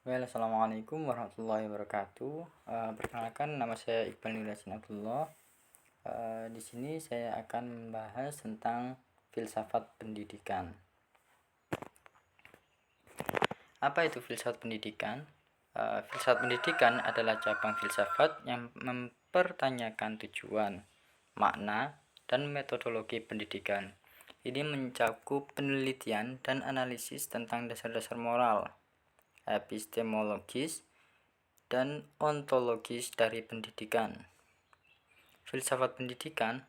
Assalamualaikum warahmatullahi wabarakatuh. Perkenalkan, nama saya Iqbal Nuryasin Abdullah. Di sini saya akan membahas tentang filsafat pendidikan. Apa itu filsafat pendidikan? Filsafat pendidikan adalah cabang filsafat yang mempertanyakan tujuan, makna, dan metodologi pendidikan. Ini mencakup penelitian dan analisis tentang dasar-dasar moral, epistemologis, dan ontologis dari pendidikan. Filsafat pendidikan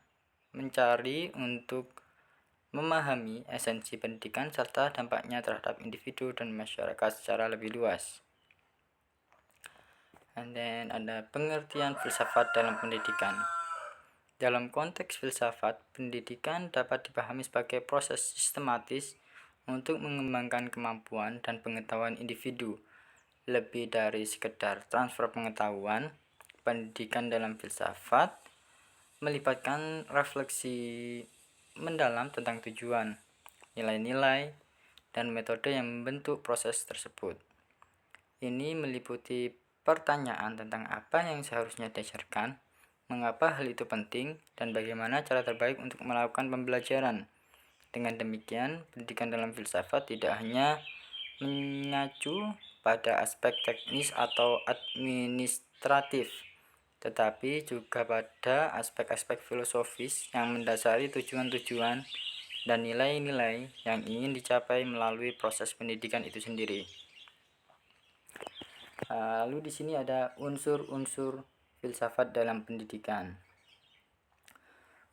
mencari untuk memahami esensi pendidikan serta dampaknya terhadap individu dan masyarakat secara lebih luas. Ada pengertian filsafat dalam pendidikan. Dalam konteks filsafat, pendidikan dapat dipahami sebagai proses sistematis untuk mengembangkan kemampuan dan pengetahuan individu. Lebih dari sekedar transfer pengetahuan, pendidikan dalam filsafat melibatkan refleksi mendalam tentang tujuan, nilai-nilai, dan metode yang membentuk proses tersebut. Ini meliputi pertanyaan tentang apa yang seharusnya diajarkan, mengapa hal itu penting, dan bagaimana cara terbaik untuk melakukan pembelajaran. Dengan demikian, pendidikan dalam filsafat tidak hanya mengacu pada aspek teknis atau administratif, tetapi juga pada aspek-aspek filosofis yang mendasari tujuan-tujuan dan nilai-nilai yang ingin dicapai melalui proses pendidikan itu sendiri. Lalu di sini ada unsur-unsur filsafat dalam pendidikan.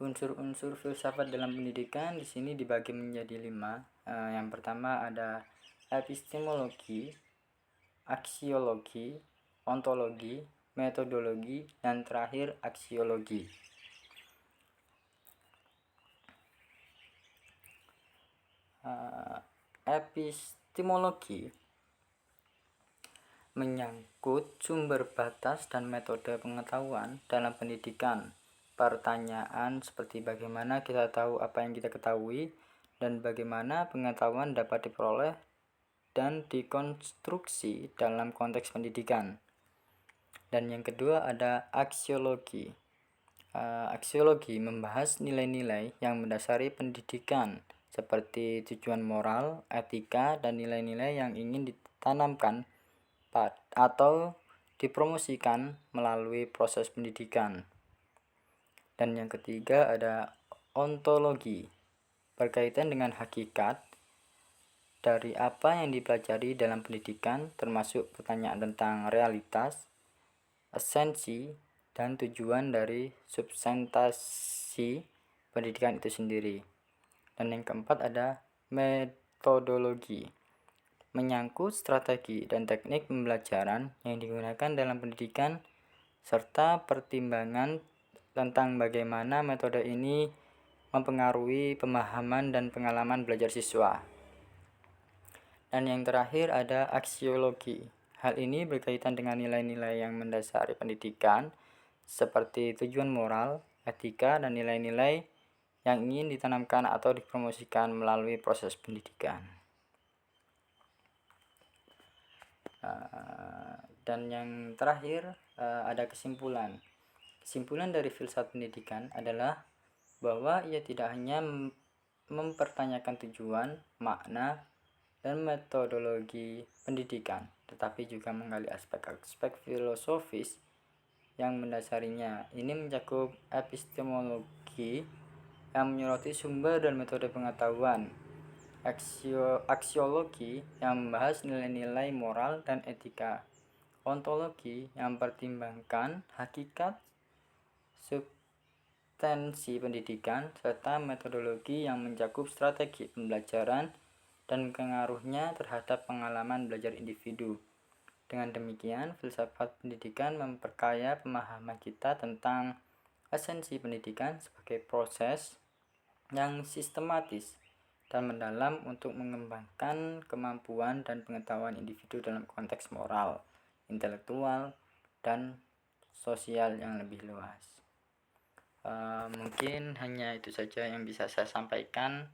Unsur-unsur filsafat dalam pendidikan di sini dibagi menjadi 5. Yang pertama ada epistemologi, aksiologi, ontologi, metodologi, dan terakhir aksiologi. Epistemologi menyangkut sumber batas dan metode pengetahuan dalam pendidikan. Pertanyaan seperti bagaimana kita tahu apa yang kita ketahui dan bagaimana pengetahuan dapat diperoleh dan dikonstruksi dalam konteks pendidikan. Dan yang kedua ada aksiologi. Aksiologi membahas nilai-nilai yang mendasari pendidikan seperti tujuan moral, etika, dan nilai-nilai yang ingin ditanamkan atau dipromosikan melalui proses pendidikan. Dan yang ketiga ada ontologi, berkaitan dengan hakikat dari apa yang dipelajari dalam pendidikan, termasuk pertanyaan tentang realitas, esensi, dan tujuan dari substansi pendidikan itu sendiri. Dan yang keempat ada metodologi, menyangkut strategi dan teknik pembelajaran yang digunakan dalam pendidikan serta pertimbangan tentang bagaimana metode ini mempengaruhi pemahaman dan pengalaman belajar siswa. Dan yang terakhir ada aksiologi. Hal ini berkaitan dengan nilai-nilai yang mendasari pendidikan seperti tujuan moral, etika, dan nilai-nilai yang ingin ditanamkan atau dipromosikan melalui proses pendidikan. Dan yang terakhir ada kesimpulan. Kesimpulan dari filsafat pendidikan adalah bahwa ia tidak hanya mempertanyakan tujuan, makna, dan metodologi pendidikan, tetapi juga menggali aspek-aspek filosofis yang mendasarinya. Ini mencakup epistemologi yang menyoroti sumber dan metode pengetahuan, aksiologi yang membahas nilai-nilai moral dan etika, ontologi yang mempertimbangkan hakikat substansi pendidikan, serta metodologi yang mencakup strategi pembelajaran dan pengaruhnya terhadap pengalaman belajar individu. Dengan demikian, filsafat pendidikan memperkaya pemahaman kita tentang esensi pendidikan sebagai proses yang sistematis dan mendalam untuk mengembangkan kemampuan dan pengetahuan individu dalam konteks moral, intelektual, dan sosial yang lebih luas. Mungkin hanya itu saja yang bisa saya sampaikan.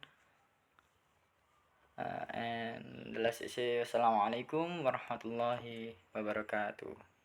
And Assalamualaikum warahmatullahi wabarakatuh.